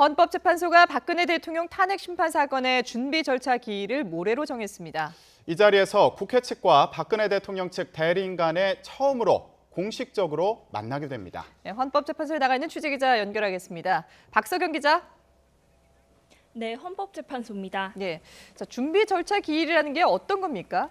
헌법재판소가 박근혜 대통령 탄핵 심판 사건의 준비 절차 기일을 모레로 정했습니다. 이 자리에서 국회 측과 박근혜 대통령 측 대리인 간에 처음으로 공식적으로 만나게 됩니다. 네, 헌법재판소에 나가 있는 취재기자 연결하겠습니다. 박석영 기자. 네, 헌법재판소입니다. 네, 자, 준비 절차 기일이라는 게 어떤 겁니까?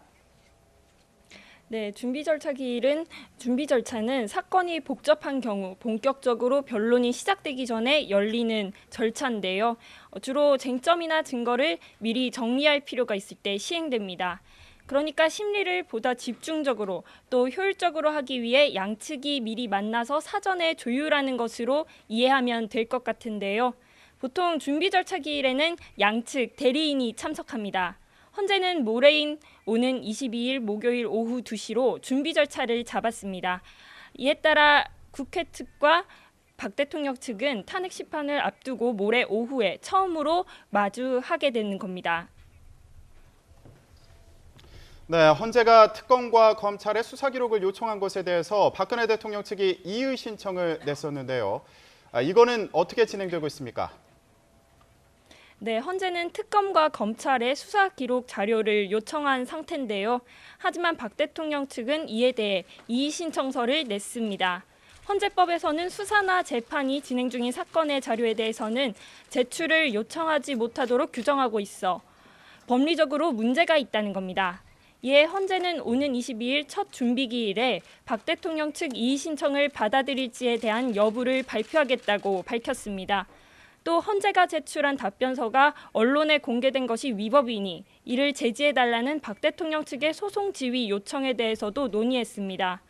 네, 준비 절차는 사건이 복잡한 경우 본격적으로 변론이 시작되기 전에 열리는 절차인데요. 주로 쟁점이나 증거를 미리 정리할 필요가 있을 때 시행됩니다. 그러니까 심리를 보다 집중적으로 또 효율적으로 하기 위해 양측이 미리 만나서 사전에 조율하는 것으로 이해하면 될 것 같은데요. 보통 준비 절차 기일에는 양측 대리인이 참석합니다. 헌재는 모레인 오는 22일 목요일 오후 2시로 준비 절차를 잡았습니다. 이에 따라 국회 측과 박 대통령 측은 탄핵 심판을 앞두고 모레 오후에 처음으로 마주하게 되는 겁니다. 네, 헌재가 특검과 검찰의 수사 기록을 요청한 것에 대해서 박근혜 대통령 측이 이의 신청을 냈었는데요. 이거는 어떻게 진행되고 있습니까? 네, 헌재는 특검과 검찰의 수사 기록 자료를 요청한 상태인데요. 하지만 박 대통령 측은 이에 대해 이의 신청서를 냈습니다. 헌재법에서는 수사나 재판이 진행 중인 사건의 자료에 대해서는 제출을 요청하지 못하도록 규정하고 있어 법리적으로 문제가 있다는 겁니다. 이에 헌재는 오는 22일 첫 준비기일에 박 대통령 측 이의 신청을 받아들일지에 대한 여부를 발표하겠다고 밝혔습니다. 또 헌재가 제출한 답변서가 언론에 공개된 것이 위법이니 이를 제지해달라는 박 대통령 측의 소송 지휘 요청에 대해서도 논의했습니다.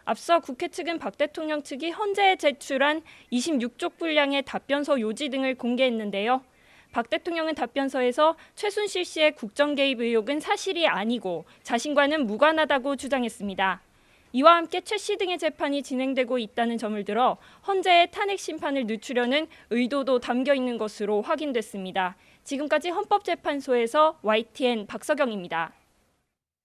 앞서 국회 측은 박 대통령 측이 헌재에 제출한 26쪽 분량의 답변서 요지 등을 공개했는데요. 박 대통령은 답변서에서 최순실 씨의 국정 개입 의혹은 사실이 아니고 자신과는 무관하다고 주장했습니다. 이와 함께 최 씨 등의 재판이 진행되고 있다는 점을 들어 헌재의 탄핵 심판을 늦추려는 의도도 담겨 있는 것으로 확인됐습니다. 지금까지 헌법재판소에서 YTN 박석영입니다.